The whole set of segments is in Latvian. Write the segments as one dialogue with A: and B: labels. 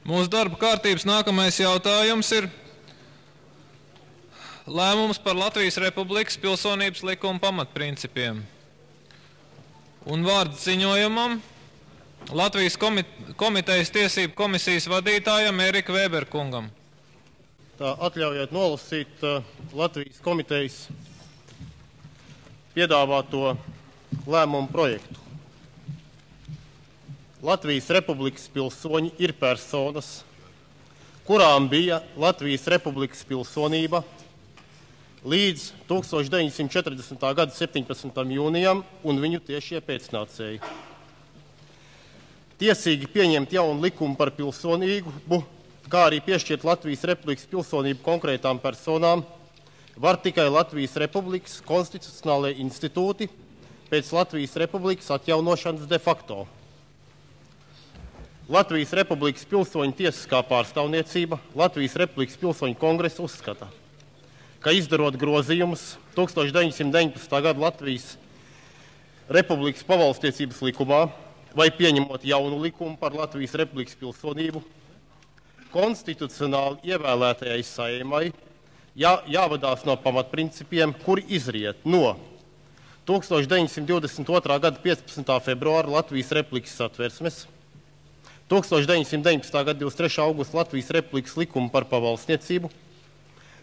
A: Mūsu darba kārtības nākamais jautājums ir lēmums par Latvijas Republikas pilsonības likuma pamatprincipiem. Un vārds ziņojumam Latvijas komitejas tiesību komisijas vadītājam Erika Vēberkungam.
B: Tā atļaujiet nolasīt Latvijas komitejas piedāvāto lēmumu projektu. Latvijas Republikas pilsoņi ir personas, kurām bija Latvijas Republikas pilsonība līdz 1940. gada 17. jūnijam un viņu tiešie pēcnācēji. Tiesīgi pieņemt jaunu likumu par pilsonību, kā arī piešķirt Latvijas Republikas pilsonību konkrētām personām, var tikai Latvijas Republikas konstitucionālajie institūti pēc Latvijas Republikas atjaunošanas de facto. Latvijas Republikas pilsoņu tiesiskā pārstāvniecība Latvijas Republikas pilsoņu kongresa uzskata, ka izdarot grozījumus 1919. gada Latvijas Republikas pavalsniecības likumā vai pieņemot jaunu likumu par Latvijas Republikas pilsonību, konstitucionāli ievēlētajai Saeimai jāvadās no pamatprincipiem, kuri izriet no 1922. gada 15. februāra Latvijas Republikas satversmes, 1919. gada 23. augusta Latvijas Republikas likuma par pavalsniecību,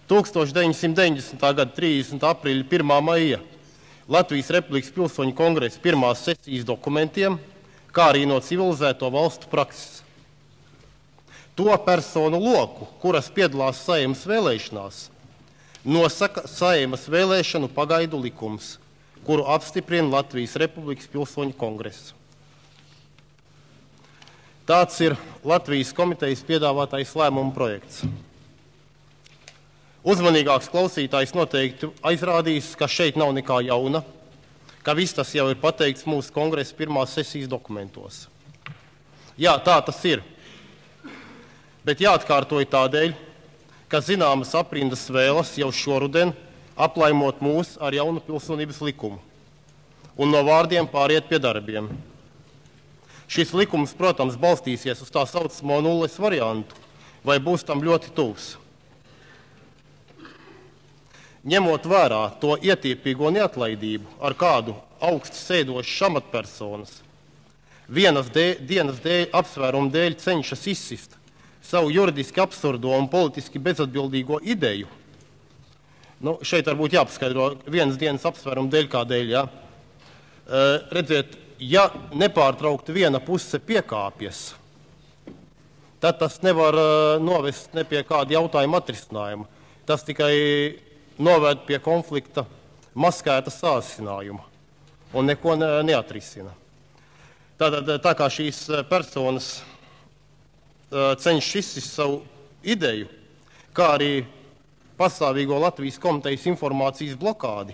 B: 1990. gada 30. aprīļa 1. maija Latvijas Republikas pilsoņu kongresa pirmās sesijas dokumentiem, kā arī no civilizēto valstu prakses. To personu loku, kuras piedalās Saeimas vēlēšanās, nosaka Saeimas vēlēšanu pagaidu likums, kuru apstiprina Latvijas Republikas pilsoņu kongresa. Tāds ir Latvijas komitejas piedāvātais lēmuma projekts. Uzmanīgāks klausītājs noteikti aizrādīs, ka šeit nav nekā jauna, ka viss tas jau ir pateikts mūsu kongresa pirmās sesijas dokumentos. Jā, tā tas ir. Bet jāatkārtoja tādēļ, ka zināmas aprindas vēlas jau šoruden aplaimot mūs ar jaunu pilsonības likumu un no vārdiem pāriet pie darbiem. Šis likums, protams, balstīsies uz tā saucamo nulles variantu, vai būs tam ļoti tuvs. Ņemot vērā to ietilpīgo neatlaidību, ar kādu augsti sēdošas amatpersonas vienas dienas dēļ, apsvērumu dēļ cenšas izsist savu juridiski absurdo un politiski bezatbildīgo ideju, šeit varbūt jāpaskaidro vienas dienas apsvērumu dēļ kādēļ, jā. Redziet, ja nepārtraukti viena puse piekāpjas, tad tas nevar novest ne pie kāda jautājuma atrisinājuma. Tas tikai noved pie konflikta maskēta sāsinājuma un neko neatrisina. Tātad, tā kā šīs personas cenšas izsist savu ideju, kā arī pastāvīgo Latvijas komitejas informācijas blokādi,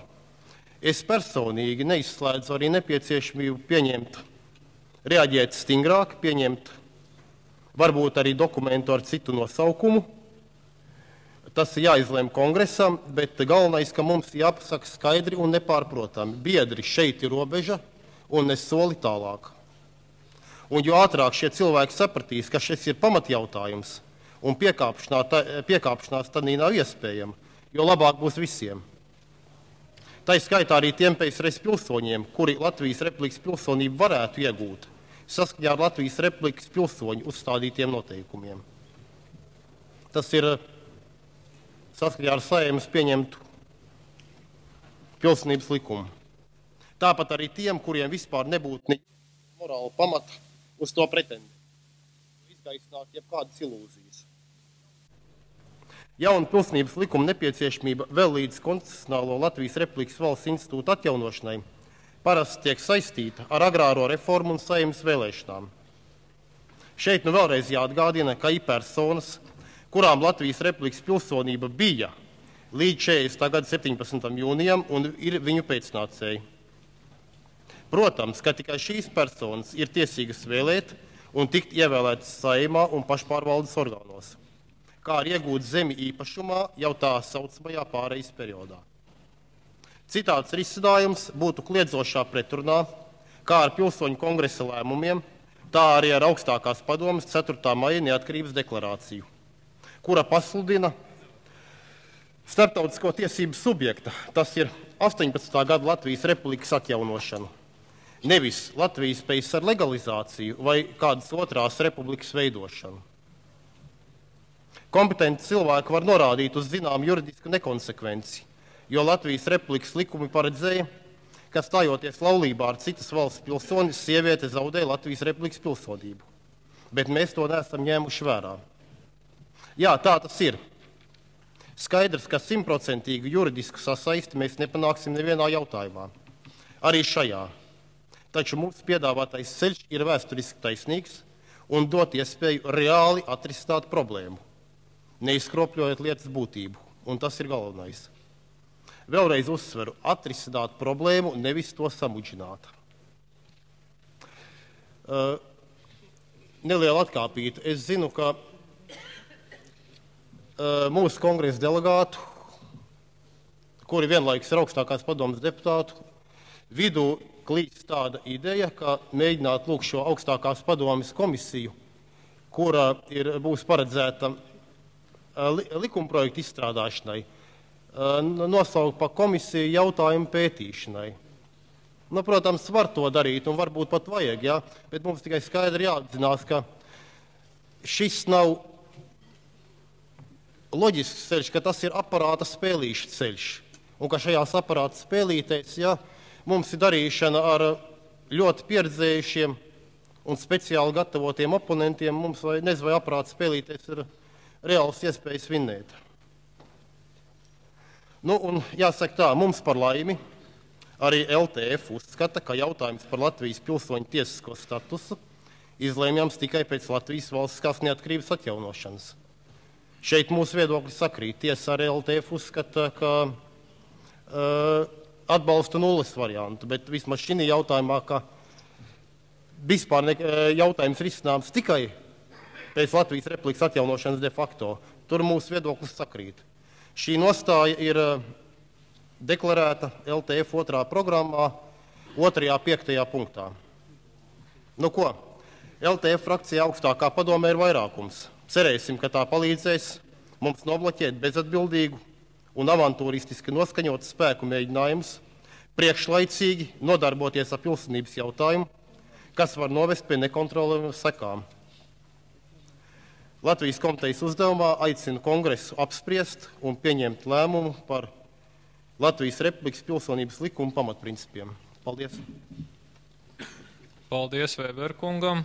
B: es personīgi neizslēdzu arī nepieciešamību pieņemt, reaģēt stingrāk, pieņemt varbūt arī dokumentu ar citu nosaukumu. Tas ir jāizlem kongresam, bet galvenais, ka mums jāpasaka skaidri un nepārprotami. Biedri, šeit ir robeža un ne soli tālāk. Un jo ātrāk šie cilvēki sapratīs, ka šis ir pamatjautājums un piekāpšanās tad nav iespējama, jo labāk būs visiem. Tā ir skaitā arī tiem PSRS pilsoņiem, kuri Latvijas Republikas pilsonību varētu iegūt saskaņā ar Latvijas Republikas pilsoņu uzstādītiem noteikumiem. Tas ir saskaņā ar Saeimas pieņemtu pilsonības likumu. Tāpat arī tiem, kuriem vispār nebūtu morāla pamata uz to pretendēt, izgaisnāt jebkādas ilūzijas. Jauna pilsonības likuma nepieciešamība vēl līdz konstitucionālo Latvijas Republikas valsts institūta atjaunošanai parasti tiek saistīta ar agrāro reformu un Saeimas vēlēšanām. Šeit vēlreiz jāatgādina, ka ir personas, kurām Latvijas Republikas pilsonība bija līdz 40. gada 17. jūnijam un ir viņu pēcnācēji. Protams, ka tikai šīs personas ir tiesīgas vēlēt un tikt ievēlētas Saeimā un pašpārvaldes orgānos, kā arī iegūt zemi īpašumā jau tā saucamajā pārejas periodā. Citāds risinājums būtu kliedzošā pretrunā kā ar pilsoņu kongresa lēmumiem tā arī ar augstākās padomes 4. maija neatkarības deklarāciju, kura pasludina starptautisko tiesību subjekta, tas ir 18. gada Latvijas Republikas atjaunošanu, nevis Latvijas PSR legalizāciju vai kādas otrās republikas veidošanu. Kompetenti cilvēki var norādīt uz zinām juridisku nekonsekvenci, jo Latvijas Republikas likumi paredzēja, ka stājoties laulībā ar citas valsts pilsoni, sieviete zaudēja Latvijas Republikas pilsonību, bet mēs to neesam ņēmuši vērā. Jā, tā tas ir. Skaidrs, ka 100% juridisku sasaisti mēs nepanāksim nevienā jautājumā, arī šajā. Taču mūsu piedāvātais ceļš ir vēsturiski taisnīgs un dot iespēju reāli atrisināt problēmu, neizkropļojot lietas būtību, un tas ir galvenais. Vēlreiz uzsveru, atrisināt problēmu, nevis to samudžināt. Neliela atkāpīta. Es zinu, ka mūsu kongresa delegātu, kuri vienlaikus ir augstākās padomes deputātu, vidū klīst tāda ideja, ka mēģināt lūk šo augstākās padomes komisiju, kura būs paredzēta likumprojektu izstrādāšanai, nosaukt par komisiju jautājumu pētīšanai. Nu, protams, var to darīt un varbūt pat vajag, ja? Bet mums tikai skaidri jāapzinās, ka šis nav loģisks ceļš, ka tas ir aparāta spēlīšu ceļš. Un ka šajās aparāta spēlītēs, ja, mums ir darīšana ar ļoti pieredzējušiem un speciāli gatavotiem oponentiem, mums nezinu, vai aparāta spēlītēs ir reāls iespējas vinnēt. Nu, un jāsaka tā, mums par laimi arī LTF uzskata, ka jautājums par Latvijas pilsoņu tiesisko statusu izlēmjams tikai pēc Latvijas valstiskās neatkarības atjaunošanas. Šeit mūsu viedokļi sakrīt. Tiesa arī LTF uzskata, ka atbalsta nulles variantu, bet vismaz šī jautājumā, ka vispār jautājums risināms tikai pēc Latvijas Republikas atjaunošanas de facto, tur mūsu viedoklis sakrīt. Šī nostāja ir deklarēta LTF 2. programmā, 2. 5. punktā. Nu ko, LTF frakcija augstākā padomē ir vairākums. Cerēsim, ka tā palīdzēs mums nobloķēt bezatbildīgu un avantūristiski noskaņotu spēku mēģinājumus, priekšlaicīgi nodarboties ar pilsonības jautājumu, kas var novest pie nekontrolējumiem sekām. Latvijas komitejas uzdevumā aicina Kongresu apspriest un pieņemt lēmumu par Latvijas Republikas pilsonības likuma pamatprincipiem. Paldies!
A: Paldies Vēber kungam!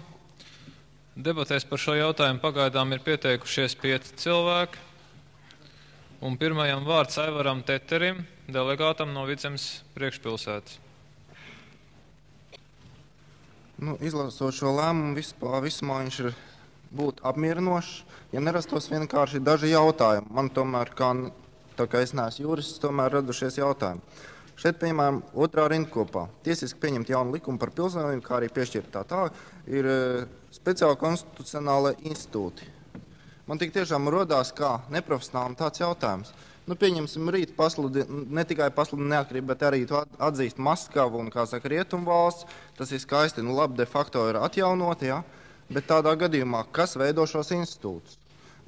A: Debatēs par šo jautājumu pagaidām ir pieteikušies 5 cilvēki. Un pirmajam vārds Aivaram Teterim, delegātam no Vidzemes priekšpilsētas.
C: Izlasot šo lēmumu, vismā viņš ir būt apmierinošs, ja nerastos vienkārši daži jautājumi. Man tomēr, tā kā es neesmu jurists, tomēr radušies jautājumi. Šeit, piemēram, 2. rindkopā tiesiski pieņemt jaunu likumu par pilsonību, kā arī piešķirt tā, ir speciāli konstitucionālai institūti. Man tik tiešām rodās kā neprofesionālam tāds jautājums. Pieņemsim rīt ne tikai pasludina neatkarību, bet arī to atzīst Maskava un, kā saka, Rietumvalsts. Tas ir skaisti, labi, de facto ir atjaunoti, ja? Bet tādā gadījumā, kas veido šos institūtus?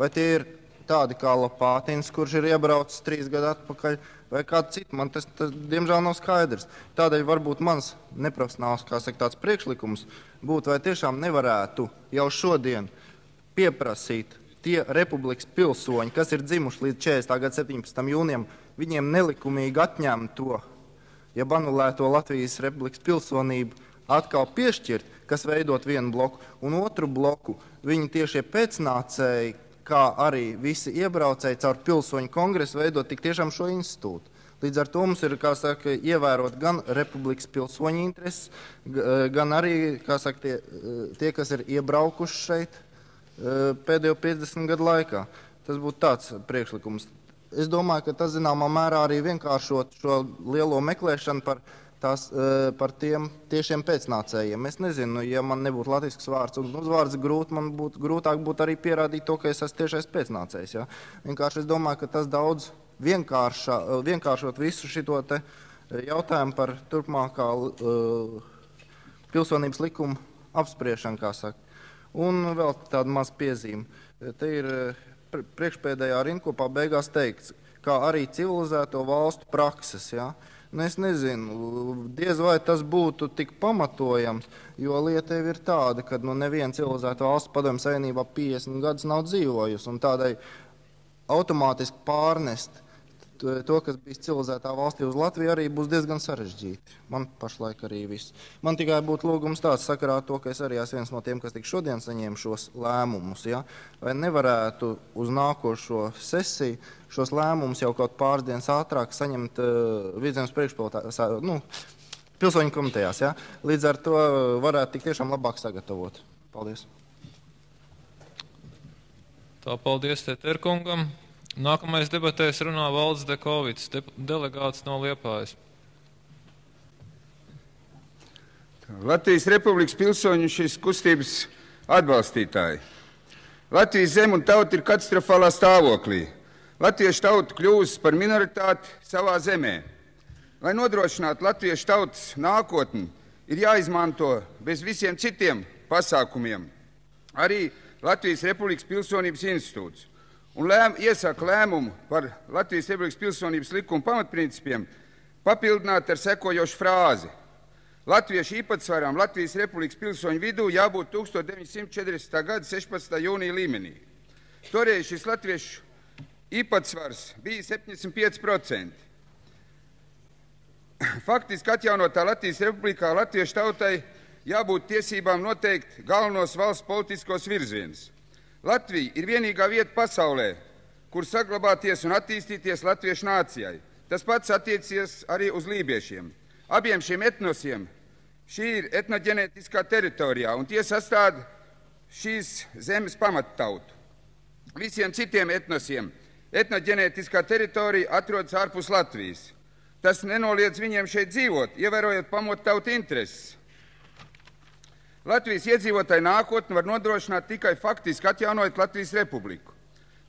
C: Vai tie ir tādi kā Lapātins, kurš ir iebraucis 3 gadu atpakaļ, vai kāds cits? Man tas diemžēl nav skaidrs. Tādēļ varbūt mans neprofesionāls, kā saka, tāds priekšlikums būtu, vai tiešām nevarētu jau šodien pieprasīt tie republikas pilsoņi, kas ir dzimuši līdz 40. gada 17. jūnijam, viņiem nelikumīgi atņemt to, ja anulēto Latvijas republikas pilsonību, atkal piešķirt, kas veidot vienu bloku, un otru bloku viņi tiešie pēcnācēji, kā arī visi iebraucēji caur pilsoņu kongresu veidot tik tiešām šo institūtu. Līdz ar to mums ir, kā saka, ievērot gan republikas pilsoņu intereses, gan arī, kā saka, tie, kas ir iebraukuši šeit pēdējo 50 gadu laikā. Tas būtu tāds priekšlikums. Es domāju, ka tas zināmā mērā arī vienkāršot šo lielo meklēšanu par tiem tiešiem pēcnācējiem. Es nezinu, ja man nebūtu latviešu vārds un uzvārds grūti, man būtu grūtāk arī pierādīt to, ka es esmu tiešais pēcnācējs. Ja? Vienkārši es domāju, ka tas daudz vienkāršot visu šito te jautājumu par turpmākā pilsonības likuma apspriešana, kā saka. Un vēl tāda maz piezīme. Te ir priekšpēdējā rindkopā beigās teikts, kā arī civilizēto valstu prakses. Ja? Nu, es nezinu, diez vai tas būtu tik pamatojams, jo lieta jau ir tāda, ka neviena civilizēta valsts Padomju Savienībā 50 gadus nav dzīvojusi, un tādai automātiski pārnest to, kas bija civilizētā valstī uz Latviju, arī būs diezgan sarežģīti. Man pašlaik arī viss. Man tikai būtu lūgums tāds sakarā to, ka es arī esmu viens no tiem, kas tik šodien saņēma šos lēmumus. Ja? Vai nevarētu uz nākošo sesiju šos lēmumus jau kaut pāris dienas ātrāk saņemt Vidzemes pilsoņu komitejās. Ja? Līdz ar to varētu tik tiešām labāk sagatavot. Paldies.
A: Tā, paldies Teterkungam. Nākamais debatēs runā Valdis Dekovits, delegāts no Liepājas.
D: Latvijas Republikas pilsoņu šīs kustības atbalstītāji. Latvijas zeme un tauta ir katastrofālā stāvoklī. Latviešu tauta kļūst par minoritāti savā zemē. Lai nodrošinātu latviešu tautas nākotni, ir jāizmanto bez visiem citiem pasākumiem arī Latvijas Republikas pilsonības institūts. Un iesaka lēmumu par Latvijas Republikas pilsonības likuma pamatprincipiem papildināt ar sekojošu frāzi. Latviešu īpatsvaram Latvijas Republikas pilsoņu vidū jābūt 1940. gada 16. jūnija līmenī. Toreiz šis latviešu īpatsvars bija 75%. Faktiski atjaunotā Latvijas Republikā latviešu tautai jābūt tiesībām noteikt galvenos valsts politiskos virzienus. Latvija ir vienīgā vieta pasaulē, kur saglabāties un attīstīties latviešu nācijai. Tas pats attiecies arī uz lībiešiem. Abiem šiem etnosiem šī ir etnoģenētiskā teritorijā, un tie sastāv šīs zemes pamattautu. Visiem citiem etnosiem etnoģenētiskā teritorija atrodas ārpus Latvijas. Tas nenoliedz viņiem šeit dzīvot, ievērojot pamattautu intereses. Latvijas iedzīvotāju nākotni var nodrošināt tikai faktiski atjaunojot Latvijas Republiku.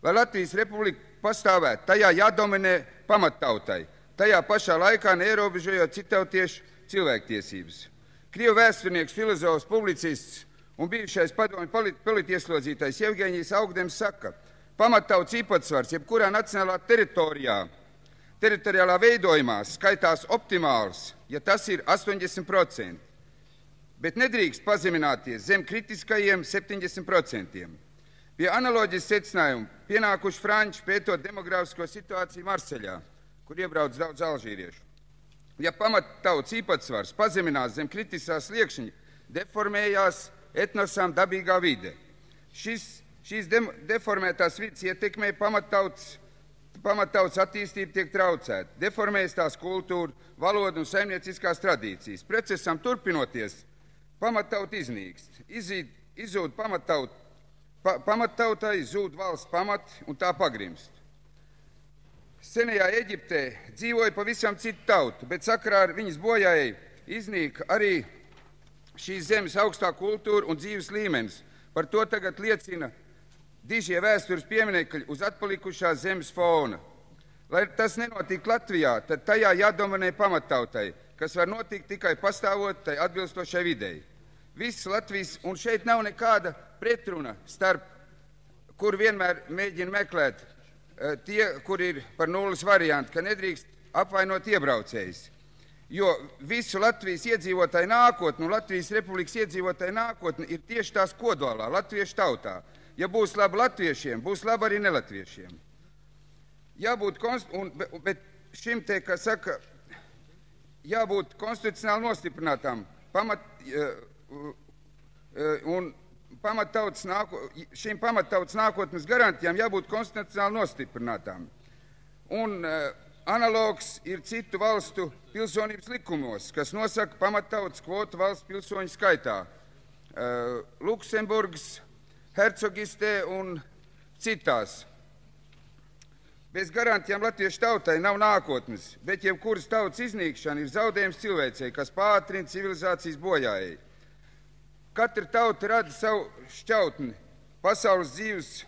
D: Lai Latvijas Republika pastāvētu, tajā jādominē pamattautai, tajā pašā laikā neierobežojot citautiešu cilvēktiesības. Krievu vēsturnieks, filozofs, publicists un bijušais padomju politieslodzītais Jevgeņijs Augdems saka, pamattautas īpatsvars jebkurā nacionālā teritoriālā veidojumā skaitās optimāls, ja tas ir 80%. Bet nedrīkst pazemināties zem kritiskajiem 70%. Pie analoģijas secinājuma pienākuši franči pētot demogrāfisko situāciju Marseļā, kur iebrauc daudz alžīriešu. Ja pamattautas īpatsvars pazeminās zem kritiskā sliekšņa, deformējās etnosām dabīgā vide. Šīs deformētās vidas ietekmē pamattautas attīstība tiek traucēta, deformējas tās kultūra, valoda un saimnieciskās tradīcijas. Procesam turpinoties, pamattauta iznīkst, izzūd pamattautai, zūd valsts pamati un tā pagrimst. Senajā Eģiptē dzīvoja pavisam citu tautu, bet sakarā ar viņas bojājai iznīka arī šīs zemes augstā kultūra un dzīves līmenis. Par to tagad liecina dižie vēstures pieminekļi uz atpalikušās zemes fona. Lai tas nenotiek Latvijā, tad tajā jādominē pamattautai, kas var notikt tikai pastāvot tai atbilstošai videi. Viss Latvijas, un šeit nav nekāda pretruna starp, kur vienmēr mēģina meklēt tie, kur ir par nulles variantu, ka nedrīkst apvainot iebraucējus. Jo visu Latvijas iedzīvotāju nākotni un Latvijas Republikas iedzīvotāju nākotni ir tieši tās kodolā, latviešu tautā. Ja būs labi latviešiem, būs labi arī nelatviešiem. Bet šim te, kas saka, jābūt konstitucionāli nostiprinātām un šīm pamattautas nākotnes garantijām jābūt konstitucionāli nostiprinātām. Un analogs ir citu valstu pilsonības likumos, kas nosaka pamattautas kvotu valsts pilsoņu skaitā. Luksemburgas, Hercogistē un citās. Bez garantijām latviešu tautai nav nākotnes, bet jebkuras tautas iznīkšana ir zaudējums cilvēcei, kas pātrina civilizācijas bojājai. Katra tauta rada savu šķautni pasaules dzīves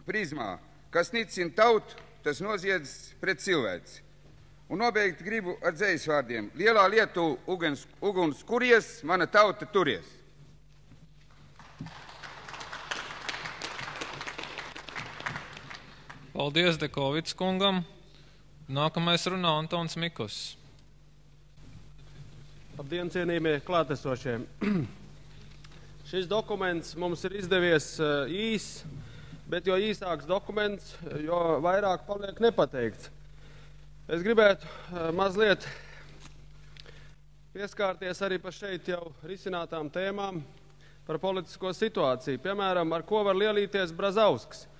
D: prizmā, kas nicina tautu, tas noziedz pret cilvēci. Un nobeigt gribu ar dzejas vārdiem. Lielā Lietuva uguns kuries, mana tauta turies.
A: Paldies Dekovits kungam. Nākamais runā Antons Mikus.
E: Labdien, cienījamie klātesošie. Šis dokuments mums ir izdevies īs, bet jo īsāks dokuments, jo vairāk paliek nepateikts. Es gribētu mazliet pieskārties arī par šeit jau risinātām tēmām par politisko situāciju. Piemēram, ar ko var lielīties Brazausks.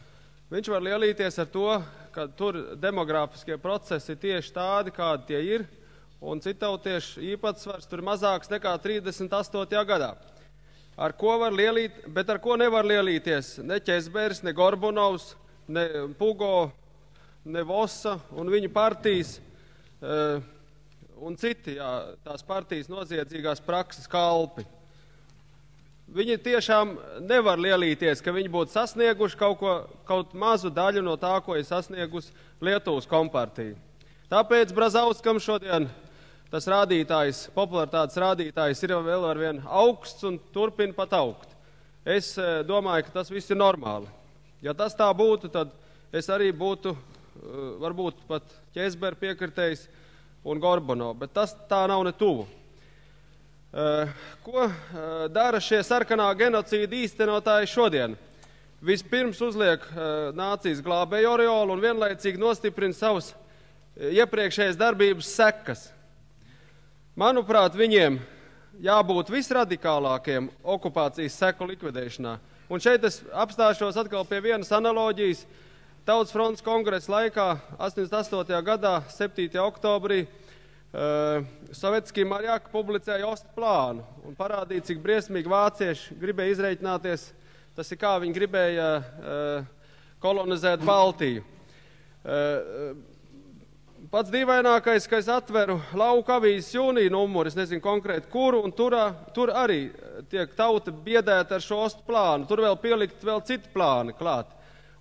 E: Viņš var lielīties ar to, ka tur demogrāfiskie procesi tieši tādi, kādi tie ir, un citautiešu īpatsvars tur mazāks nekā 38. gadā. Ar ko var lielīt, bet ar ko nevar lielīties ne Ķezberis, ne Gorbunovs, ne Pugo, ne Vosa un viņu partijas un citi, tās partijas noziedzīgās prakses kalpi. Viņi tiešām nevar lielīties, ka viņi būtu sasnieguši kaut mazu daļu no tā, ko ir sasniegusi Lietuvas kompartija. Tāpēc Brazauskam šodien tas rādītājs, popularitātes rādītājs ir vēl ar vien augsts un turpina pat augt. Es domāju, ka tas viss ir normāli. Ja tas tā būtu, tad es arī būtu varbūt pat Ķezber piekritējis un Gorbuno, bet tas tā nav ne tuvu. Ko dara šie sarkanā genocīda īstenotāji šodien? Vispirms uzliek nācijas glābēju oreolu un vienlaicīgi nostiprina savas iepriekšējas darbības sekas. Manuprāt, viņiem jābūt visradikālākiem okupācijas seku likvidēšanā. Un šeit es apstāšos atkal pie vienas analoģijas. Tautas fronts kongresa laikā 88. gadā, 7. oktobrī, Sovetskij Marjak publicēja Ostu plānu un parādīja, cik briesmīgi vācieši gribēja izreikināties, tas ir kā viņi gribēja kolonizēt Baltiju. Pats dīvainākais, ka es atveru Lauka avīzes jūnija numuru, es nezinu konkrēti kuru, un tur arī tiek tauta biedēta ar šo Ostu plānu, tur vēl pielikt vēl citi plāni klāt.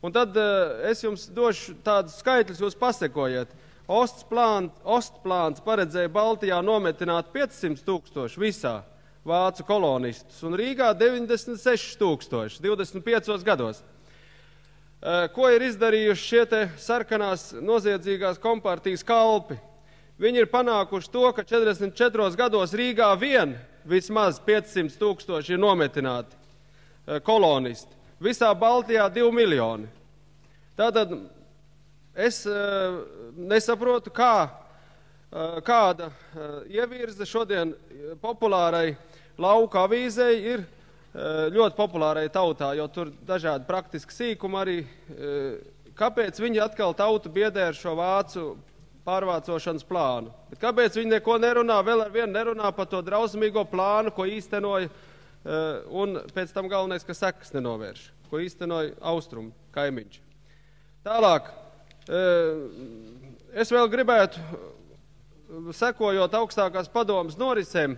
E: Un tad es jums došu tādus skaitļus, jūs pasekojiet. Osts plāns paredzēja Baltijā nometināt 500 000 visā vācu kolonistus un Rīgā 96 000, 25 gados. Ko ir izdarījuši šie te sarkanās noziedzīgās kompartijas kalpi? Viņi ir panākuši to, ka 44 gados Rīgā vien vismaz 500 000 ir nometināti kolonisti. Visā Baltijā 2 miljoni. Tātad es nesaprotu, kāda ievirze šodien populārai Lauka avīzei ir ļoti populārai tautā, jo tur dažādi praktiski sīkumi arī. Kāpēc viņi atkal tautu biedē ar šo vācu pārvācošanas plānu? Bet kāpēc viņi neko nerunā, vēl ar vienu nerunā par to drausmīgo plānu, ko īstenoja, un pēc tam galvenais, ka sekas nenovērš, ko īstenoja austrumu kaimiņš. Tālāk, es vēl gribētu, sekojot augstākās padomas norisēm,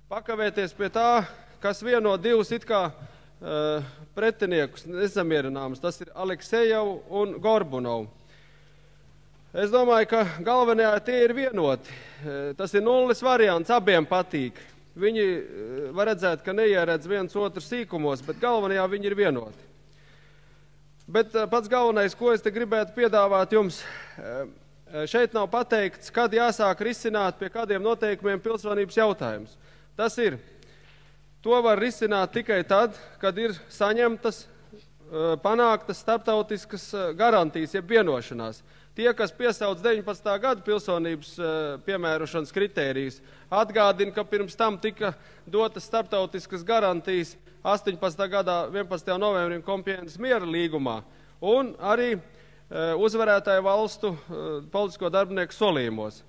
E: pakavēties pie tā, kas vieno divus it kā pretiniekus nesamierināmus. Tas ir Aleksejevs un Gorbunovs. Es domāju, ka galvenajā tie ir vienoti. Tas ir nulles variants, abiem patīk. Viņi var redzēt, ka neieredz viens otru sīkumos, bet galvenajā viņi ir vienoti. Bet pats galvenais, ko es te gribētu piedāvāt jums, šeit nav pateikts, kad jāsāk risināt pie kādiem noteikumiem pilsonības jautājums. Tas ir, to var risināt tikai tad, kad ir saņemtas, panāktas starptautiskas garantijas, jeb vienošanās. Tie, kas piesauc 19. gada pilsonības piemērošanas kritērijas, atgādina, ka pirms tam tika dotas starptautiskas garantijas 18. gadā 11. novembrim Kompienas miera līgumā un arī uzvarētāju valstu politisko darbinieku solījumos.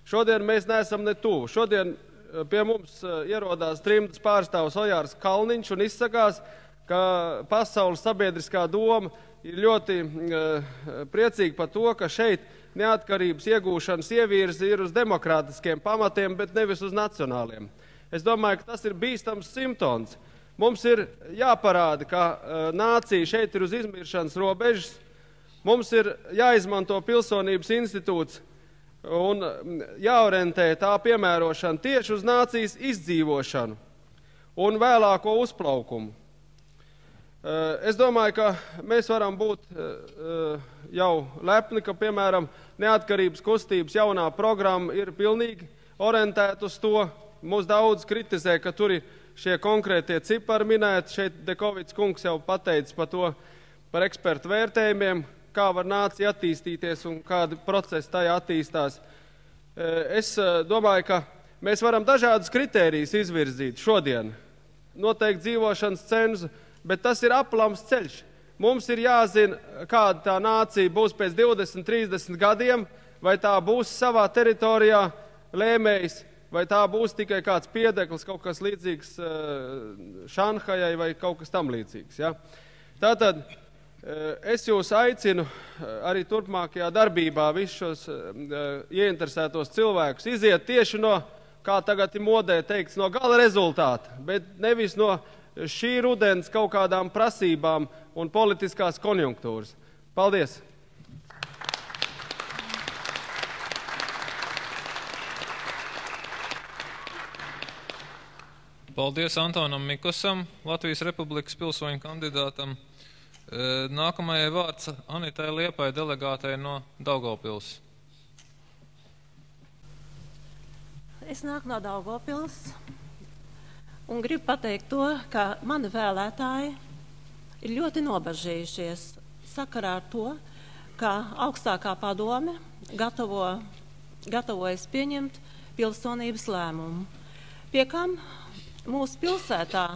E: Šodien mēs neesam ne tuvu. Šodien pie mums ierodās trimdas pārstāvs Ojārs Kalniņš un izsakās, ka pasaules sabiedriskā doma ir ļoti priecīga par to, ka šeit neatkarības iegūšanas ievirzi ir uz demokrātiskiem pamatiem, bet nevis uz nacionāliem. Es domāju, ka tas ir bīstams simptoms. Mums ir jāparāda, ka nācija šeit ir uz izmiršanas robežas. Mums ir jāizmanto pilsonības institūts un jāorientē tā piemērošana tieši uz nācijas izdzīvošanu un vēlāko uzplaukumu. Es domāju, ka mēs varam būt jau lepni, ka, piemēram, neatkarības kustības jaunā programma ir pilnīgi orientēta uz to. Mūs daudz kritizē, ka tur ir šie konkrētie cipari minēti. Šeit Dekovits kungs jau pateica par to, par ekspertu vērtējumiem, kā var nācija attīstīties un kādi procesi tajā attīstās. Es domāju, ka mēs varam dažādus kritērijus izvirzīt šodien, noteikti dzīvošanas cenzu, bet tas ir aplams ceļš. Mums ir jāzina, kāda tā nācija būs pēc 20, 30 gadiem, vai tā būs savā teritorijā lēmējs, vai tā būs tikai kāds piedeklis, kaut kas līdzīgs Šanhajai vai kaut kas tam līdzīgs. Ja? Tātad es jūs aicinu arī turpmākajā darbībā visus šos ieinteresētos cilvēkus iziet tieši no, kā tagad ir modē teikts, no gala rezultāta, bet nevis no šī rudens kaut kādām prasībām un politiskās konjunktūras. Paldies!
A: Paldies Antonam Mikusam, Latvijas Republikas pilsoņu kandidātam. Nākamajai vārds Anitai Liepai, delegātai no Daugavpils.
F: Es nāku no Daugavpils un gribu pateikt to, ka mani vēlētāji ir ļoti nobažījušies sakarā ar to, ka augstākā padome gatavojas pieņemt pilsonības lēmumu, pie kam mūsu pilsētā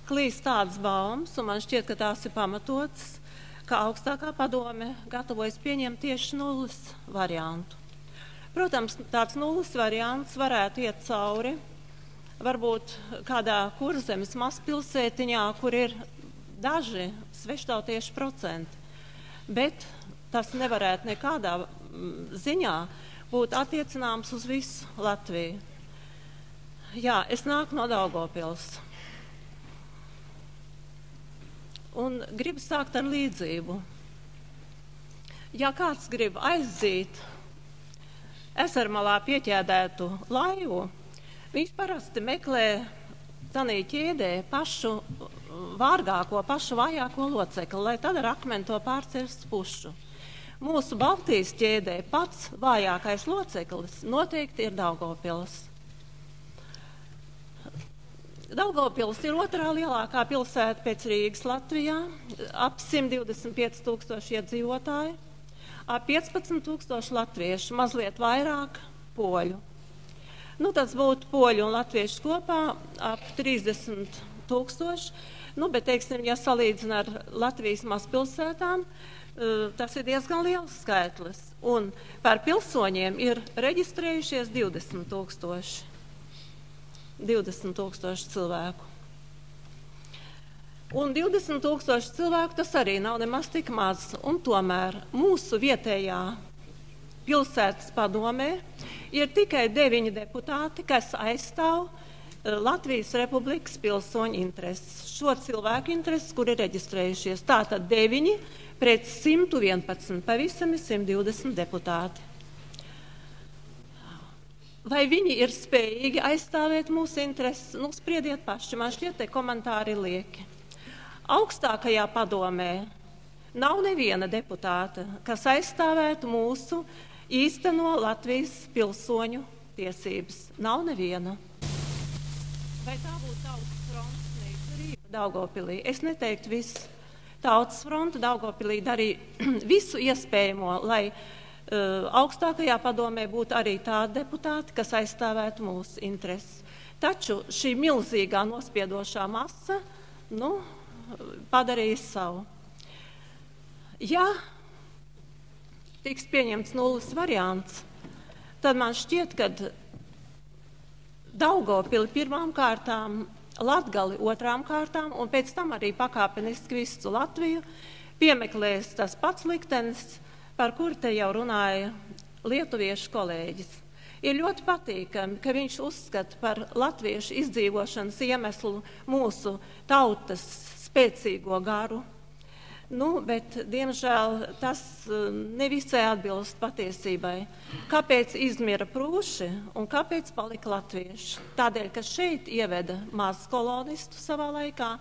F: klīst tādas baumas, un man šķiet, ka tās ir pamatotas, ka augstākā padome gatavojas pieņemt tieši nulles variantu. Protams, tāds nulles variants varētu iet cauri varbūt kādā Kurzemes mazpilsētiņā, kur ir daži sveštautiešu procenti, bet tas nevarētu nekādā ziņā būt attiecināms uz visu Latviju. Jā, es nāku no Daugavpils. Un gribu sākt ar līdzību. Ja kāds grib aizzīt ezermalā pieķēdētu laivu, viņš parasti meklē tanī ķēdē pašu vārgāko, pašu vājāko locekli, lai tad ar akmeni to pārcirst pušu. Mūsu Baltijas ķēdē pats vājākais loceklis noteikti ir Daugavpils. Daugavpils ir otrā lielākā pilsēta pēc Rīgas Latvijā, ap 125 000 iedzīvotāju, ap 15 000 latviešu, mazliet vairāk poļu. Nu, tas būtu poļu un latviešu kopā ap 30 000, bet, teiksim, ja salīdzina ar Latvijas mazpilsētām, tas ir diezgan liels skaitlis. Un par pilsoņiem ir reģistrējušies 20 000 cilvēku. Un 20 000 cilvēku tas arī nav nemaz tik maz. Un tomēr mūsu vietējā pilsētas padomē ir tikai 9 deputāti, kas aizstāv Latvijas Republikas pilsoņu intereses. Šo cilvēku intereses, kuri ir reģistrējušies. Tātad 9 pret 111, pavisam ir 120 deputāti. Vai viņi ir spējīgi aizstāvēt mūsu intereses? Nu, spriediet paši, man šķiet, te komentāri lieki. Augstākajā padomē nav neviena deputāta, kas aizstāvētu mūsu īsteno Latvijas pilsoņu tiesības. Nav neviena. Vai tā būtu Tautas frontes neizdarība Daugavpilī? Es neteiktu visu. Tautas fronte Daugavpilī darīja visu iespējamo, lai augstākajā padomē būtu arī tādi deputāti, kas aizstāvētu mūsu intereses. Taču šī milzīgā nospiedošā masa padarīja savu. Ja tiks pieņemts nulles variants, tad man šķiet, ka Daugavpili pirmām kārtām, Latgali otrām kārtām un pēc tam arī pakāpeniski visu Latviju piemeklēs tas pats liktenis, par kuru te jau runāja lietuviešu kolēģis. Ir ļoti patīkami, ka viņš uzskata par latviešu izdzīvošanas iemeslu mūsu tautas spēcīgo garu. Bet, diemžēl, tas nevisai atbilst patiesībai. Kāpēc izmira prūši un kāpēc palika latvieši? Tādēļ, ka šeit ieveda maz kolonistu savā laikā,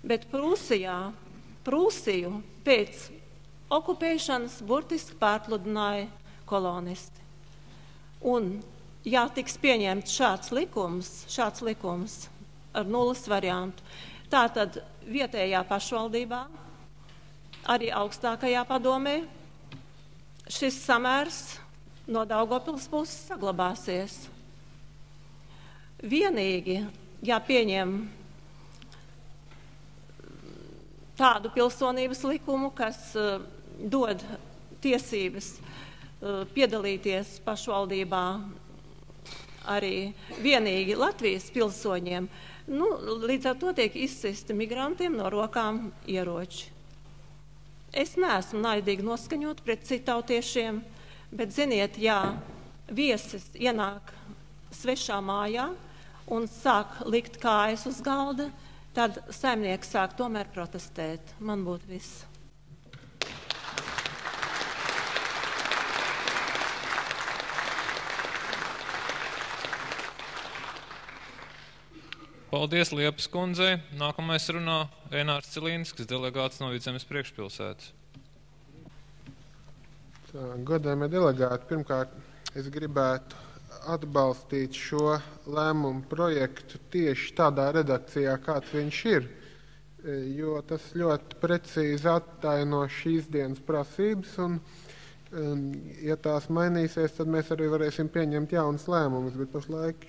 F: bet Prūsiju pēc okupēšanas burtiski pārpludināja kolonisti. Un, ja tiks pieņemts šāds likums ar nulles variantu, tātad vietējā pašvaldībā, arī augstākajā padomē, šis samērs no Daugavpils puses saglabāsies. Vienīgi, ja pieņem tādu pilsonības likumu, kas dod tiesības piedalīties pašvaldībā arī vienīgi Latvijas pilsoņiem, līdz ar to tiek izsisti migrantiem no rokām ieroči. Es neesmu naidīgi noskaņot pret citautiešiem, bet ziniet, ja viesis ienāk svešā mājā un sāk likt kājas uz galda, tad saimnieks sāk tomēr protestēt. Man būtu viss.
A: Paldies Liepas kundzei. Nākamais runā Ēnārs Cilīnskis, delegāts no Vidzemes priekšpilsētas.
G: Godājamie delegāti, pirmkārt, es gribētu atbalstīt šo lēmumu projektu tieši tādā redakcijā, kāds viņš ir, jo tas ļoti precīzi attaino šīs dienas prasības, un ja tās mainīsies, tad mēs arī varēsim pieņemt jaunas lēmumus, bet pašlaik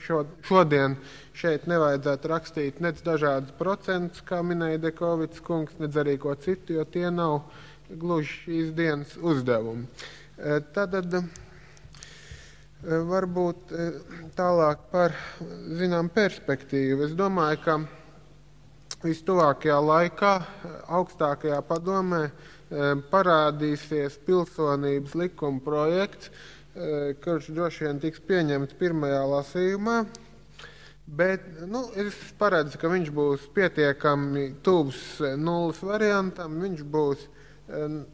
G: šodien šeit nevajadzētu rakstīt nec dažādas procentus, kā minēja Dekovits kungs, nec arī ko citu, jo tie nav gluži šīs dienas uzdevumi. Tad varbūt tālāk par, perspektīvu. Es domāju, ka vistuvākajā laikā augstākajā padomē parādīsies pilsonības likuma projekts, kurš droši vien tiks pieņemts pirmajā lasījumā, bet es paredzu, ka viņš būs pietiekami tuvs nulles variantam,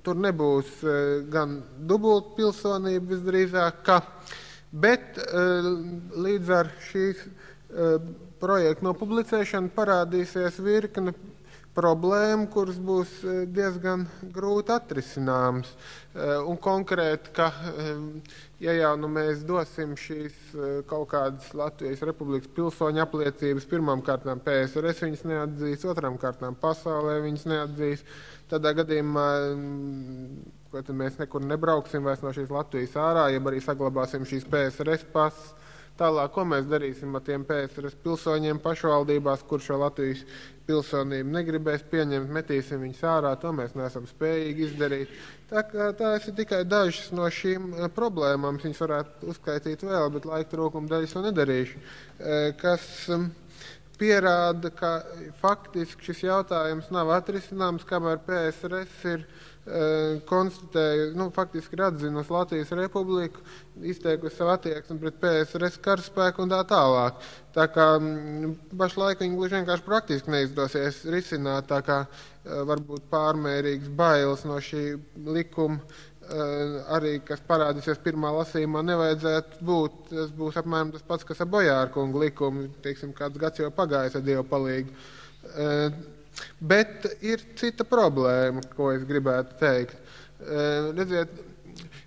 G: tur nebūs gan dubult pilsonība visdrīzāk, bet līdz ar šīs projekta nopublicēšanu parādīsies virkne problēmu, kuras būs diezgan grūti atrisināmas. Un konkrēti, ka ja jau mēs dosim šīs kaut kādas Latvijas Republikas pilsoņu apliecības, pirmām kārtām PSRS viņas neatzīs, otrām kārtām pasaulē viņas neatzīs, tādā gadījumā mēs nekur nebrauksim vairs no šīs Latvijas ārā, ja arī saglabāsim šīs PSRS pasas. Tālāk, ko mēs darīsim ar tiem PSRS pilsoņiem pašvaldībās, kur šo Latvijas pilsonību negribēs pieņemt, metīsim viņus ārā, to mēs neesam spējīgi izdarīt. Tās ir tikai dažas no šīm problēmām, viņas varētu uzskaitīt vēl, bet laika trūkuma dēļ to nedarīšu, kas pierāda, ka faktiski šis jautājums nav atrisināms, kamēr PSRS ir konstatēju, faktiski ir atzinusi Latvijas Republiku, izteikusi savu attieksmi pret PSRS karaspēku un tā tālāk. Tā kā pašlaik viņi gluži vienkārši praktiski neizdosies risināt, tā kā varbūt pārmērīgs bailes no šī likuma, arī, kas parādīsies pirmā lasījumā, nevajadzētu būt. Tas būs apmēram tas pats, kas ar Bojārkungu likumu, teiksim, kāds gads jau pagājis ar Dievu palīgu. Bet ir cita problēma, ko es gribētu teikt. Redziet,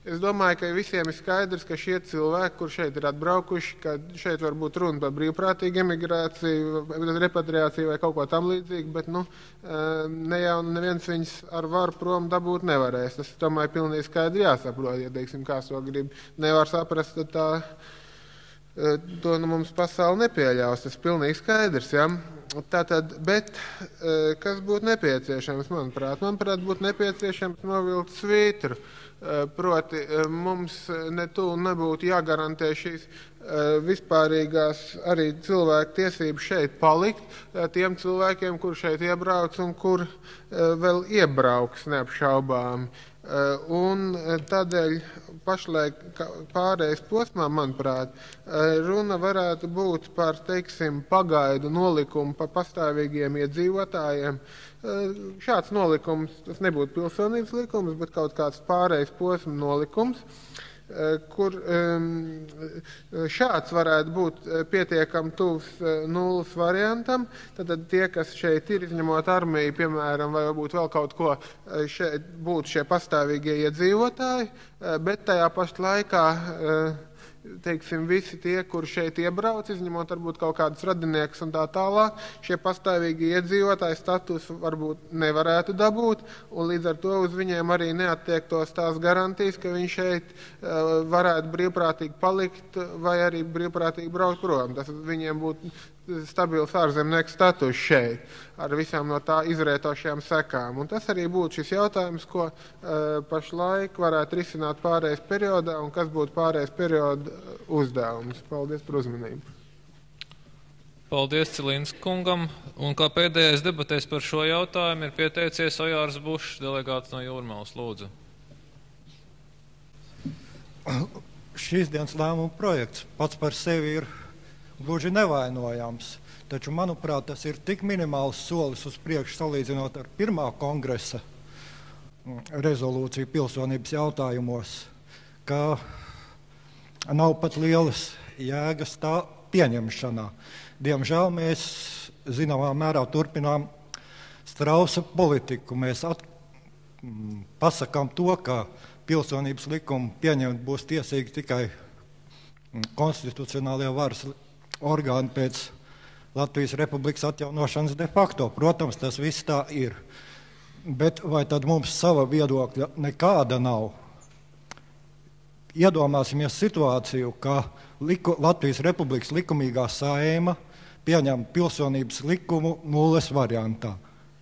G: es domāju, ka visiem ir skaidrs, ka šie cilvēki, kur šeit ir atbraukuši, ka šeit var būt runa par brīvprātīgu emigrāciju, repatriāciju vai kaut ko tam līdzīgu, bet ne jau neviens viņus ar varu prom dabūt nevarēs. Tas, domāju, pilnīgi skaidri jāsaprot, ja teiksim, kāds to grib nevar saprast, tad to mums pasauli nepieļaus. Tas pilnīgi skaidrs, ja? Tātad, bet kas būtu nepieciešams, manuprāt? Manuprāt, būtu nepieciešams novilkt svītru. Proti, mums nebūtu jāgarantē šīs vispārīgās arī cilvēku tiesības šeit palikt tiem cilvēkiem, kur šeit iebrauc un kur vēl iebrauks neapšaubāmi. Un tādēļ pašlaik pārējais posmā, manuprāt, runa varētu būt par, teiksim, pagaidu nolikumu par pastāvīgiem iedzīvotājiem. Šāds nolikums, tas nebūtu pilsonības likums, bet kaut kāds pārējais posma nolikums, kur šāds varētu būt pietiekami tuvs nulles variantam. Tad tie, kas šeit ir, izņemot armiju, piemēram, vai varbūt vēl kaut ko, šeit būtu šie pastāvīgie iedzīvotāji, bet tajā pašā laikā teiksim, visi tie, kur šeit iebrauc, izņemot varbūt kaut kādus radiniekus un tā tālāk, šie pastāvīgi iedzīvotāji statusu varbūt nevarētu dabūt, un līdz ar to uz viņiem arī neattiektos tās garantijas, ka viņi šeit varētu brīvprātīgi palikt vai arī brīvprātīgi braukt prom. Tas viņiem būtu stabils ārzemnieku status šeit, ar visām no tā izrietošajām sekām. Un tas arī būtu šis jautājums, ko pašlaik varētu risināt pārējais periodā, un kas būtu pārējais perioda uzdevums. Paldies par uzmanību.
A: Paldies Cilīns kungam. Un kā pēdējais debatēs par šo jautājumu ir pieteicies Ojārs Bušs, delegāts no Jūrmalas. Lūdzu.
H: Šīs dienas lēmuma projekts pats par sevi ir gluži nevainojams, taču, manuprāt, tas ir tik minimāls solis uz priekšu salīdzinot ar pirmā kongresa rezolūciju pilsonības jautājumos, ka nav pat lielas jēgas tā pieņemšanā. Diemžēl mēs zināmā mērā turpinām Strausa politiku. Mēs pasakām to, ka pilsonības likumu pieņemt būs tiesīgi tikai konstitucionālajie varas orgāni pēc Latvijas Republikas atjaunošanas de facto. Protams, tas viss tā ir. Bet vai tad mums sava viedokļa nekāda nav? Iedomāsimies situāciju, ka Latvijas Republikas likumīgā Saeima pieņem pilsonības likumu nulles variantā.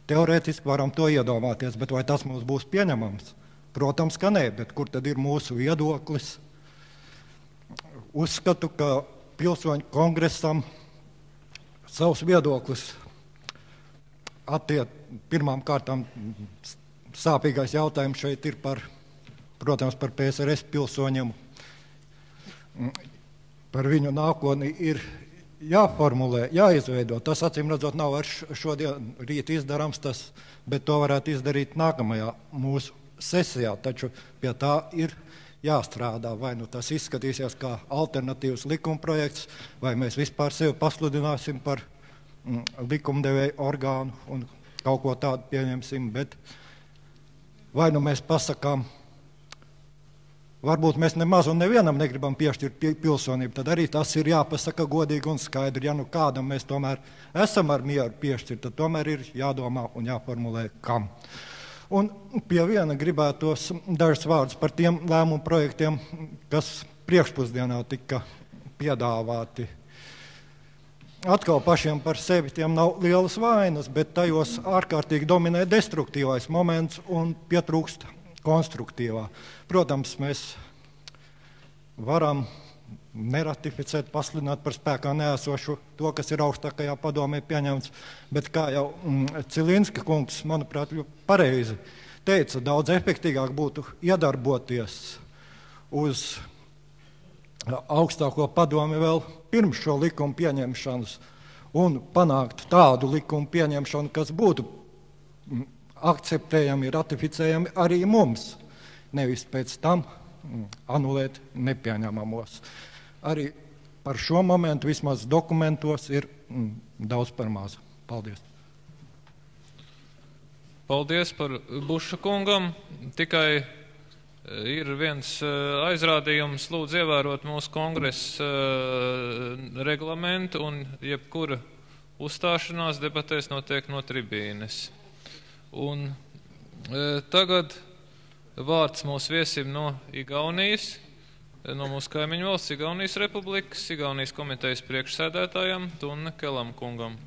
H: Teorētiski varam to iedomāties, bet vai tas mums būs pieņemams? Protams, ka nē, bet kur tad ir mūsu viedoklis? Uzskatu, ka pilsoņu kongresam savs viedoklis pirmām kārtām sāpīgais jautājums šeit ir protams, par PSRS pilsoņiem. Par viņu nākotni ir jāformulē, jāizveido. Tas, acīm redzot, nav vairs šodien rīt izdarams, bet to varētu izdarīt nākamajā mūsu sesijā, taču pie tā ir jāstrādā, vai nu tas izskatīsies kā alternatīvs likumprojekts, vai mēs vispār sevi pasludināsim par likumdevēju orgānu un kaut ko tādu pieņemsim, bet vai nu mēs pasakām, varbūt mēs nemaz un nevienam negribam piešķirt pilsonību, tad arī tas ir jāpasaka godīgi un skaidri. Ja nu kādam mēs tomēr esam ar mieru piešķirt, tad tomēr ir jādomā un jāformulē kam. Un pie viena gribētos dažus vārdus par tiem lēmumu projektiem, kas priekšpusdienā tika piedāvāti. Atkal pašiem par sevi tiem nav lielas vainas, bet tajos ārkārtīgi dominē destruktīvais moments un pietrūkst konstruktīvā. Protams, mēs varam neratificēt, pasludināt par spēkā neesošu to, kas ir augstākajā padomē pieņemts, bet kā jau Cilinska kungs, manuprāt, pareizi teica, daudz efektīgāk būtu iedarboties uz augstāko padomi vēl pirms šo likumu pieņemšanas un panākt tādu likumu pieņemšanu, kas būtu akceptējami, ratificējami arī mums, nevis pēc tam anulēt nepieņemamos. Arī par šo momentu vismaz dokumentos ir daudz par mazu. Paldies.
A: Paldies par Buša kungam. Tikai ir viens aizrādījums, lūdzu ievērot mūsu kongresa reglamentu, un jebkura uzstāšanās debatēs notiek no tribīnes. Un tagad vārds mūsu viesim no Igaunijas, no mūsu kaimiņu valsts Igaunijas Republikas, Igaunijas komitejas priekšsēdētājam Tunne Kelam kungam.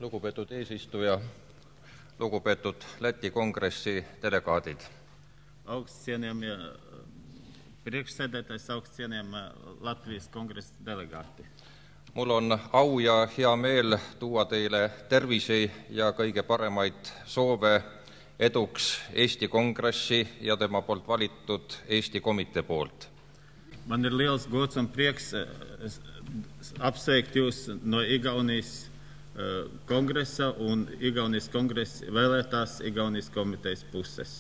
I: Lugupeetud eesistuja, lugupeetud Läti kongressi delegaadid.
J: Augstcienījamie priekšsēdētājs, augstcienījamie Latvijas kongressa delegāti.
I: Mul on au ja hea meel tuua teile tervisi ja kõige paremaid soove eduks Eesti Kongressi ja tema poolt valitud Eesti komitee poolt.
J: Man ir liels gods un prieks apsveikt jūs no Igaunijas kongresa un Igaunijas kongresa vēlētās Igaunijas komitejas puses.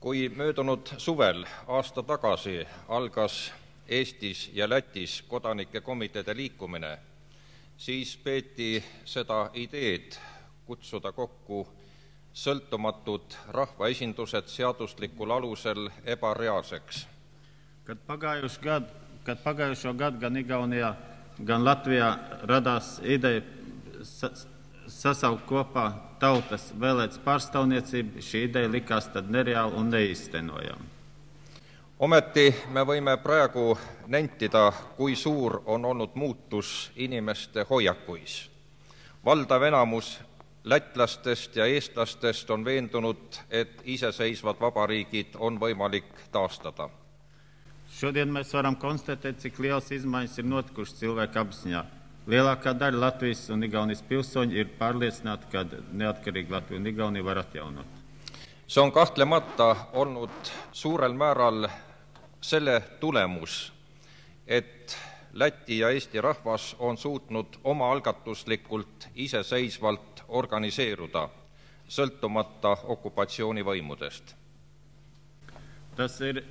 I: Kui möödunud suvel aasta tagasi algas Eestis ja Lätis kodanike komiteede liikumine, siis peeti seda ideed kutsuda kokku sõltumatud rahvaesindused seaduslikul alusel ebareaalseks.
J: Kad pagājušo gadu gan Igaunijā, gan Latvijā radās ideja sasaukt kopā tautas vēlētas pārstāvniecība, šī ideja likās tad nereāla un neīstenojama.
I: Ometi me võime praegu nentida, kui suur on olnud muutus inimeste hoiakuis. Valdav enamus lätlastest ja eestlastest on veendunud, et iseseisvad vabariigid on võimalik taastada.
J: Šodien mēs varam konstatēt, cik liels izmaiņas ir notikušas cilvēku apziņā. Lielākā daļa Latvijas un Igaunijas pilsoņi ir pārliecināti, ka neatkarīgi Latviju un Igauniju var atjaunot.
I: See on kahtlemata olnud suurel määral selle tulemus, et Läti ja Eesti rahvas on suutnud oma algatuslikult iseseisvalt organiseeruda, sõltumata okupatsioonivõimudest.
J: Tas ir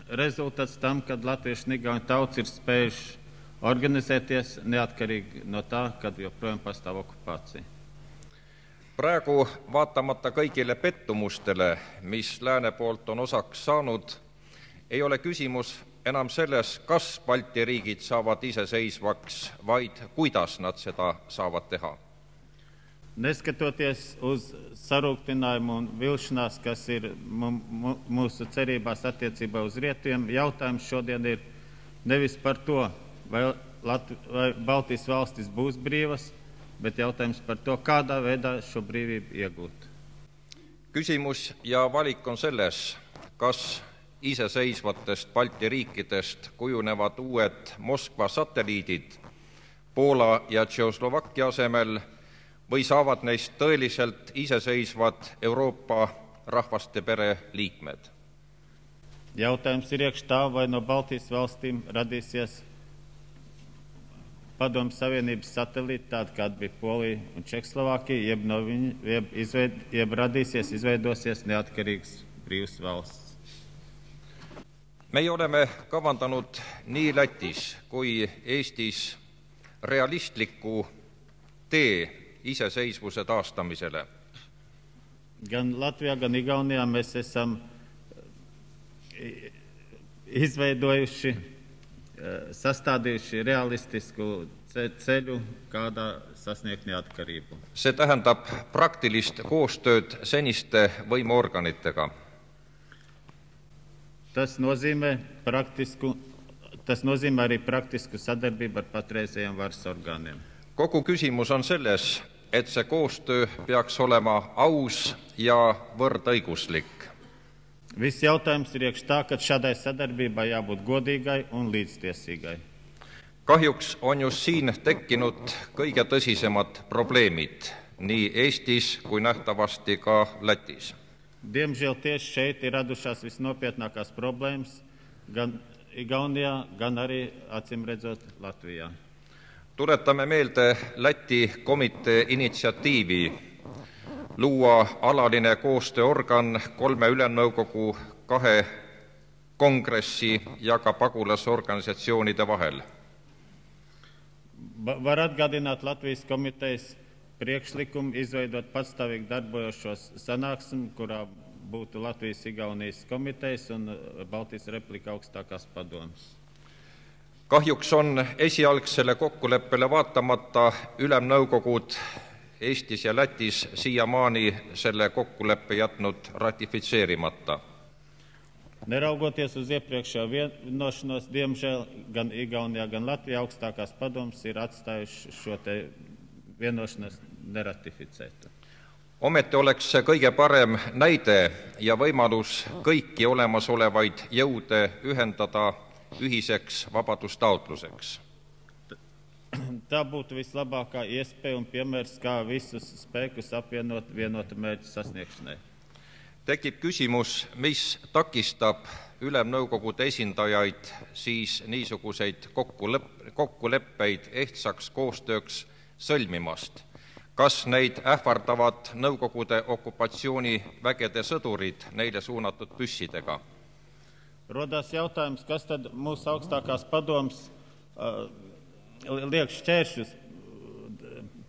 J: rezultāts tam, kad latviešu un igauņu tauts ir spējuši organizēties neatkarīgi no tā, kad joprojām pastāv okupācija.
I: Praegu vaatamata kõigile pettumustele, mis lääne poolt on osaks saanud, ei ole küsimus enam selles, kas Balti riigid saavad iseseisvaks, vaid kuidas nad seda saavad teha.
J: Neskatoties uz sarūktinājumu un vilšanās, kas ir mūsu cerībās attiecībā uz rietiem, jautājums šodien ir nevis par to, vai Baltijas valstis būs brīvas, bet jautājums par to, kādā veidā šo brīvību iegūt.
I: Küsimus ja valik on selles, kas iseseisvatest Balti riikidest kujunevad uued Moskva satelliidid Poola ja Tšehhoslovakkia asemel või saavad neist tõeliselt iseseisvad Euroopa rahvaste pere liikmed.
J: Jautājums ir iekš tā, vai no Baltijas valstīm radīsies Padomju Savienības satelīti, tādi kādi bija Polija un Čehoslovākija, jeb radīsies, izveidosies neatkarīgs brīvs valsts.
I: Meie oleme kavandanud nii Lätis kui Eestis realistliku tee iseseisvuse taastamisele.
J: Gan Latvijā, gan Igaunijā mēs esam izveidojuši, sastādījuši realistisku ceļu, kādā sasniegt neatkarību.
I: See tähendab praktilist koostööd seniste võimuorganitega.
J: Tas nozīmē arī praktisku sadarbību ar patreizējiem varas orgāniem.
I: Kogu küsimus on selles, et see koostöö peaks olema aus ja võrdõiguslik.
J: Viss jautājums ir iekš tā, ka šādai sadarbībai jābūt godīgai un līdztiesīgai.
I: Kahjuks on just siin tekkinud kõige tõsisemad probleemid nii Eestis kui nähtavasti ka Lätis.
J: Diemžēl tieši šeit ir radušās visnopietnākās problēmas gan Igaunijā, gan arī acīm redzot Latvijā.
I: Tuletame meelde Läti komitee initsiatiivi luua alaline koostööorgan 3 ülemnõukogu, 2 kongressi ja ka pagulasorganisatsioonide vahel.
J: Var atgādināt Latvijas komitejas priekšlikumu izveidot patstāvīgi darbojošos sanāksmi, kurā būtu Latvijas Igaunijas komitejas un Baltijas Republika augstākās padomas.
I: Kahjuks on esialgsele kokkuleppele vaatamata ülemnõukogud Eestis ja Lätis siiamaani selle kokkuleppe jätnud ratifitseerimata.
J: Neraugoties uz iepriekšējo vienošanos, diemžēl gan Igaunijā, gan Latvijā augstākās padomas ir atstājuši šo te vienošanos neratificētu.
I: Ometi oleks see kõige parem näide ja võimalus kõiki olemasolevaid jõude ühendada ühiseks vabadustaotluseks.
J: tā būtu vislabākā iespēja un piemērs, kā visus spēkus apvienot vienota mērķa sasniegšanai.
I: Tekib küsimus, mis takistab ülemnõukogude esindajaid siis niisuguseid kokkuleppeid ehtsaks koostööks sõlmimast. Kas neid ähvardavad Nõukogude okupatsioonivägede sõdurid neile suunatud püssidega?
J: Rodās jautājums, kas tad mūsu augstākās padomas liek šķēršļus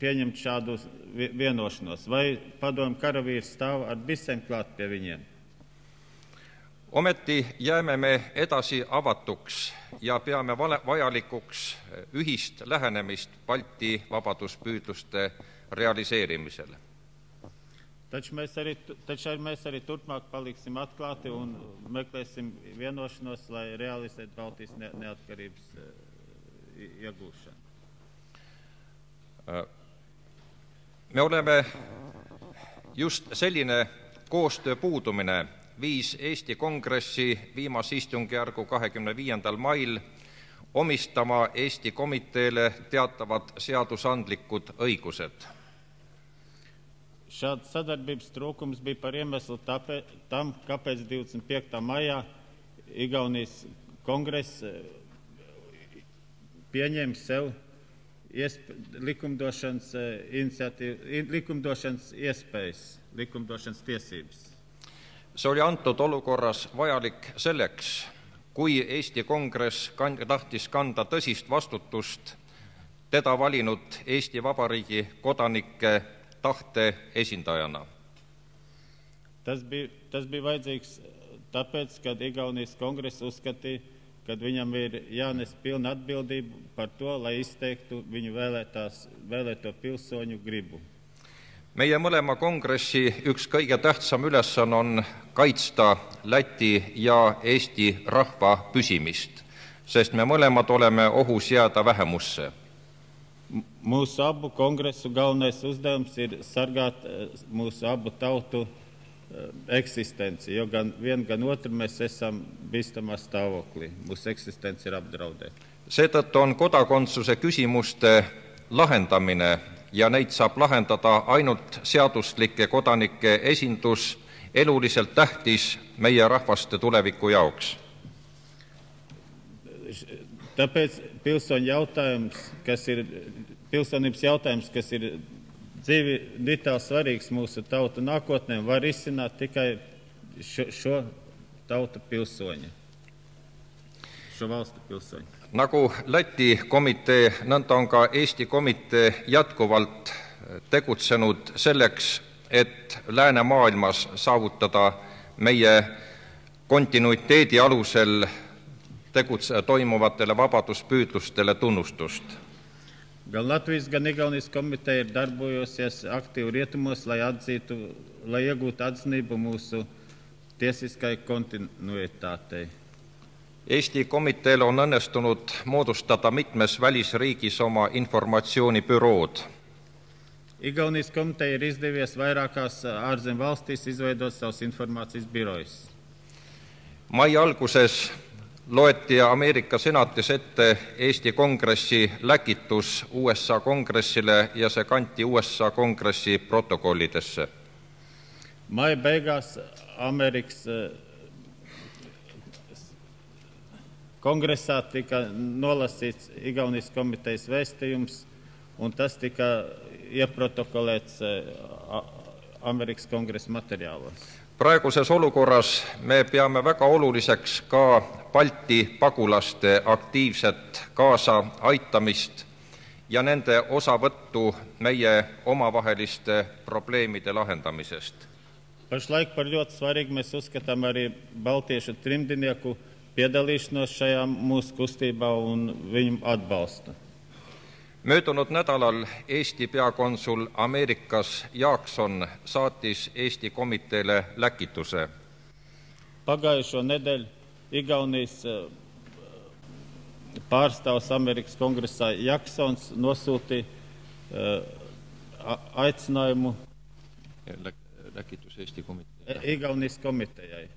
J: pieņemt šādu vienošanos, vai padomu karavīrs stāv ar bisēm klāt pie viņiem?
I: Ometi jääme me edasi avatuks ja peame vajalikuks ühist lähenemist Balti vabaduspüüdluste realiseerimisele.
J: Taču mēs arī turpmāk paliksim atklāti un meklēsim vienošanos, lai realizētu Baltijas neatkarības iegūšanu.
I: Me oleme just selline koostöö puudumine viis Eesti Kongressi viimase istungjärgu 25. mail omistama Eesti komiteele teatavad seadusandlikud õigused.
J: Šāds sadarbības trūkums bija par iemeslu tam, kāpēc 25. maijā Igaunijas kongress pieņēma sev likumdošanas iespējas, likumdošanas tiesības.
I: See oli antud olukorras vajalik selleks, kui Eesti Kongress tahtis kanda tõsist vastutust teda valinud Eesti Vabariigi kodanike tahte esindajana.
J: Tas bija vajadzīgs tāpēc, kad Igaunijas kongress uzskatīja, kad viņam ir jānes pilna atbildība par to, lai izteiktu viņu vēlēto pilsoņu gribu.
I: Meie mõlema kongressi üks kõige tähtsam ülesanne on kaitsta Läti ja Eesti rahva püsimist, sest me mõlemad oleme ohus jääda vähemusse.
J: Mūsu abu kongresu galvenais uzdevums ir sargāt mūsu abu tautu eksistenci, jo gan otru mēs esam bīstamā stāvoklī. Mūsu eksistenci ir apdraudēta.
I: Seetõttu on kodakondsuse küsimuste lahendamine ja neid saab lahendada ainult seaduslike kodanike esindus eluliselt tähtis meie rahvaste tuleviku jaoks.
J: Tāpēc pilsonības jautājums, kas ir dzīvi vitāli svarīgs mūsu tautu nākotnē, var izsināt tikai šo tautu pilsoņi, šo valstu pilsoņi.
I: Nagu Läti komitee, nõnda on ka Eesti komitee jätkuvalt tegutsenud selleks, et läänemaailmas saavutada meie kontinuiteedi alusel toimuvatele vabaduspüüdlustele tunnustust.
J: Gan Latvijas, gan Igaunijas komiteja ir darbojosies aktīvi rietumos, lai iegūtu atzinību mūsu tiesiskai kontinuitātei.
I: Eesti komiteel on õnnestunud moodustada mitmes välisriigis oma informatsioonibürood.
J: Igaunijas komiteja ir izdevies vairākās ārzem valstīs izveidot savus informācijas birojas.
I: Mai alguses loeti Ameerika senatis ette Eesti kongressi läkitus USA kongressile ja see kanti USA kongressi protokollidesse.
J: Maija beigās Amerikas kongresā tika nolasīts Igaunijas komitejas vēstījums, un tas tika ieprotokolēts Amerikas kongresa materiālos.
I: Praeguses olukorras me peame väga oluliseks ka Balti pagulaste aktiivset kaasa aitamist ja nende osavõttu meie omavaheliste probleemide lahendamisest.
J: Pašlaik par ļoti svarīgi mēs uzskatām arī baltiešu trimdinieku piedalīšanos šajā mūsu kustībā un viņu atbalstu.
I: Möödunud nädalal Eesti peakonsul Ameerikas Jaakson saatis Eesti komiteele läkituse.
J: Pagājušo nedēļu Igaunijas pārstāvs Amerikas kongresā Jaksons nosūtīja aicinājumu
I: Läkitus Eesti komiteele.
J: Igaunijas komitejai.